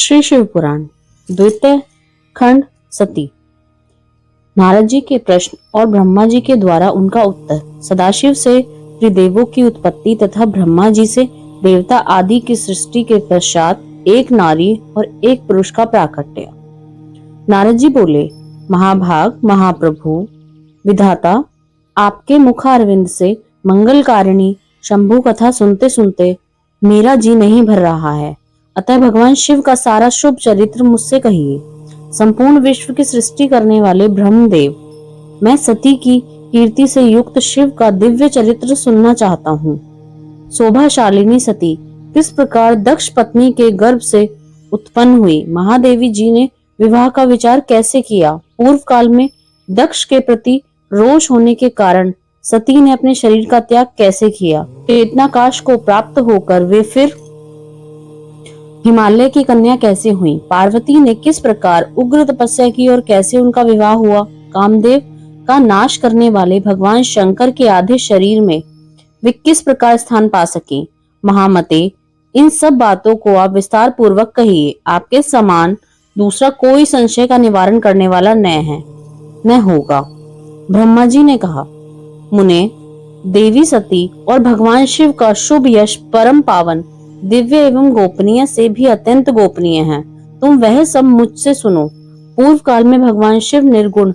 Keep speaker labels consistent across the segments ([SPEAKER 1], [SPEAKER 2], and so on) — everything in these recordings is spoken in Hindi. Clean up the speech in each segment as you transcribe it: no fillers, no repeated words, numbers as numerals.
[SPEAKER 1] श्री शिव पुराण द्वितीय खंड सती। नारद जी के प्रश्न और ब्रह्मा जी के द्वारा उनका उत्तर। सदाशिव से त्रिदेवों की उत्पत्ति तथा ब्रह्मा जी से देवता आदि की सृष्टि के पश्चात एक नारी और एक पुरुष का प्राकट्य। नारद जी बोले, महाभाग महाप्रभु विधाता, आपके मुखारविंद से मंगलकारिणी शंभु कथा सुनते सुनते मेरा जी नहीं भर रहा है। अतः भगवान शिव का सारा शुभ चरित्र मुझसे कहिए। संपूर्ण विश्व की सृष्टि करने वाले ब्रह्मदेव, मैं सती की कीर्ति से युक्त शिव का दिव्य चरित्र सुनना चाहता हूँ। शोभाशालिनी सती किस प्रकार दक्ष पत्नी के गर्भ से उत्पन्न हुई, महादेवी जी ने विवाह का विचार कैसे किया, पूर्व काल में दक्ष के प्रति रोष होने के कारण सती ने अपने शरीर का त्याग कैसे किया, चेतनाकाश को प्राप्त होकर वे फिर हिमालय की कन्या कैसे हुई, पार्वती ने किस प्रकार उग्र तपस्या की और कैसे उनका विवाह हुआ, कामदेव का नाश करने वाले भगवान शंकर के आधे शरीर में वे किस प्रकार स्थान पा सके। महामते, इन सब बातों को आप विस्तार पूर्वक कहिए। आपके समान दूसरा कोई संशय का निवारण करने वाला न होगा। ब्रह्मा जी ने कहा, मुने, देवी सती और भगवान शिव का शुभ यश परम पावन, दिव्य एवं गोपनीय से भी अत्यंत गोपनीय है। तुम वह सब मुझसे सुनो। पूर्व काल में भगवान शिव निर्गुण,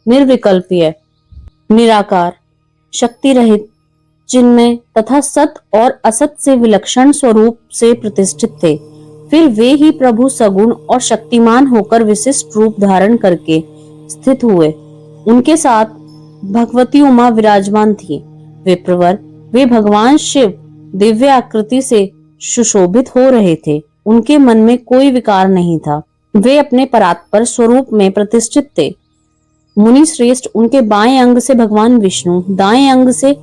[SPEAKER 1] निर्विकल्पीय, निराकार, शक्ति रहित, चिन्मय तथा सत और असत से विलक्षण स्वरूप से प्रतिष्ठित थे। फिर वे ही प्रभु सगुण और शक्तिमान होकर विशिष्ट रूप धारण करके स्थित हुए। उनके साथ भगवती उमा विराजमान थी। विप्रवर, वे भगवान शिव दिव्य आकृति से सुशोभित हो रहे थे। उनके मन में कोई विकार नहीं था। वे अपने परात्पर स्वरूप में प्रतिष्ठित थे। मुनि श्रेष्ठ उनके बाएं अंग से भगवान विष्णु, दाएं अंग से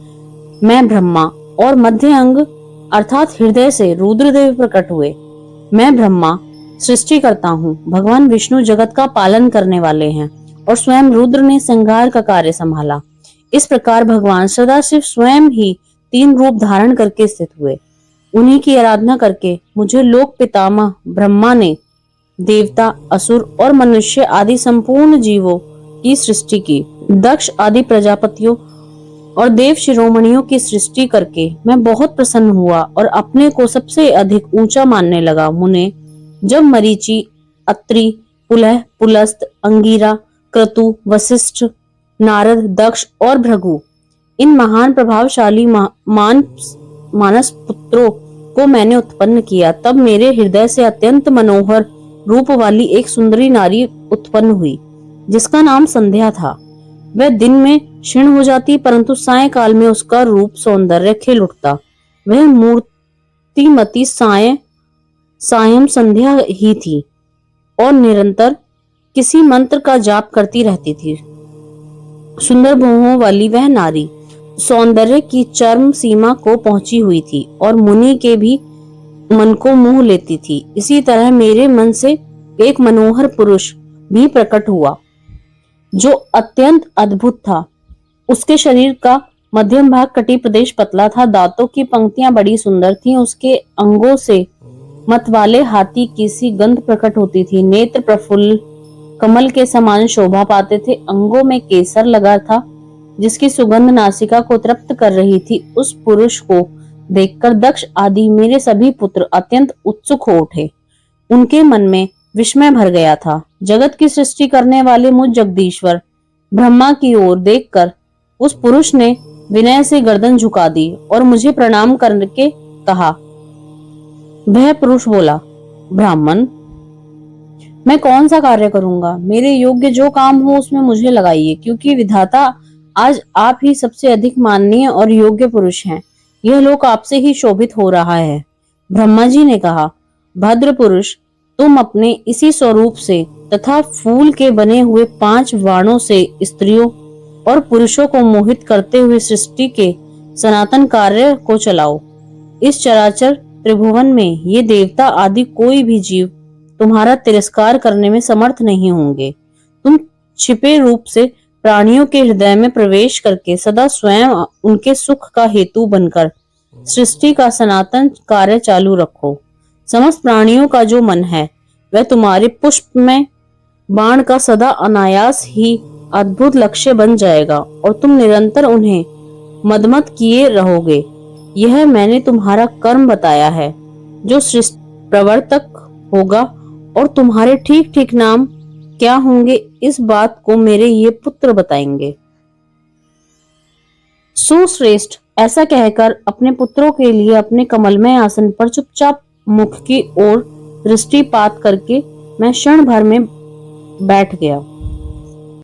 [SPEAKER 1] मैं ब्रह्मा और मध्य अंग अर्थात हृदय से रुद्रदेव प्रकट हुए। मैं ब्रह्मा सृष्टि करता हूँ, भगवान विष्णु जगत का पालन करने वाले हैं और स्वयं रुद्र ने संहार का कार्य संभाला। इस प्रकार भगवान सदाशिव स्वयं ही तीन रूप धारण करके स्थित हुए। उन्हीं की आराधना करके मुझे लोक पितामह ब्रह्मा ने देवता, असुर और मनुष्य आदि संपूर्ण जीवों की सृष्टि की। दक्ष आदि प्रजापतियों और देव शिरोमणियों की सृष्टि करके मैं बहुत प्रसन्न हुआ और अपने को सबसे अधिक ऊंचा मानने लगा। मुने, जब मरीचि, अत्रि, पुलह, पुलस्त, अंगिरा, क्रतु, वशिष्ठ, नारद, दक्ष और भृगु, इन महान प्रभावशाली मानस पुत्रों को मैंने उत्पन्न किया, तब मेरे हृदय से अत्यंत मनोहर रूप वाली एक सुंदरी नारी उत्पन्न हुई, जिसका नाम संध्या था। वह दिन में क्षीण हो जाती, परंतु सायंकाल में उसका रूप सौंदर्य खिल उठता। वह मूर्तिमती सायं संध्या ही थी और निरंतर किसी मंत्र का जाप करती रहती थी। सुंदर भौहों वाली वह नारी सौंदर्य की चरम सीमा को पहुंची हुई थी और मुनि के भी मन को मोह लेती थी। इसी तरह मेरे मन से एक मनोहर पुरुष भी प्रकट हुआ, जो अत्यंत अद्भुत था। उसके शरीर का मध्यम भाग कटी प्रदेश पतला था, दांतों की पंक्तियां बड़ी सुंदर थीं। उसके अंगों से मतवाले हाथी की सी गंध प्रकट होती थी। नेत्र प्रफुल्ल कमल के समान शोभा पाते थे। अंगों में केसर लगा था, जिसकी सुगंध नासिका को तृप्त कर रही थी। उस पुरुष को देखकर दक्ष आदि मेरे सभी पुत्र अत्यंत उत्सुक हो उठे। उनके मन में विस्मय भर गया था। जगत की सृष्टि करने वाले मुझ जगदीश्वर ब्रह्मा की ओर देखकर उस पुरुष ने विनय से गर्दन झुका दी और मुझे प्रणाम करके कहा। वह पुरुष बोला, ब्राह्मण, मैं कौन सा कार्य करूंगा? मेरे योग्य जो काम हो उसमें मुझे लगाइए, क्योंकि विधाता आज आप ही सबसे अधिक माननीय और योग्य पुरुष हैं। यह लोक आपसे ही शोभित हो रहा है। ब्रह्मा जी ने कहा, भद्र पुरुष, तुम अपने इसी स्वरूप से तथा फूल के बने हुए 5 बाणों से स्त्रियों और पुरुषों को मोहित करते हुए सृष्टि के सनातन कार्य को चलाओ। इस चराचर त्रिभुवन में ये देवता आदि कोई भी जीव तुम्हारा तिरस्कार करने में समर्थ नहीं होंगे। तुम छिपे रूप से प्राणियों के हृदय में प्रवेश करके सदा स्वयं उनके सुख का हेतु बनकर सृष्टि का सनातन कार्य चालू रखो। समस्त प्राणियों का जो मन है वह तुम्हारे पुष्प में बाण का सदा अनायास ही अद्भुत लक्ष्य बन जाएगा और तुम निरंतर उन्हें मदमत किए रहोगे। यह मैंने तुम्हारा कर्म बताया है जो सृष्टि प्रवर्तक होगा, और तुम्हारे ठीक ठीक नाम क्या होंगे इस बात को मेरे ये पुत्र बताएंगे। सुश्रेष्ठ, ऐसा कहकर अपने पुत्रों के लिए अपने कमलमय आसन पर चुपचाप मुख की ओर दृष्टिपात करके मैं क्षण भर में बैठ गया।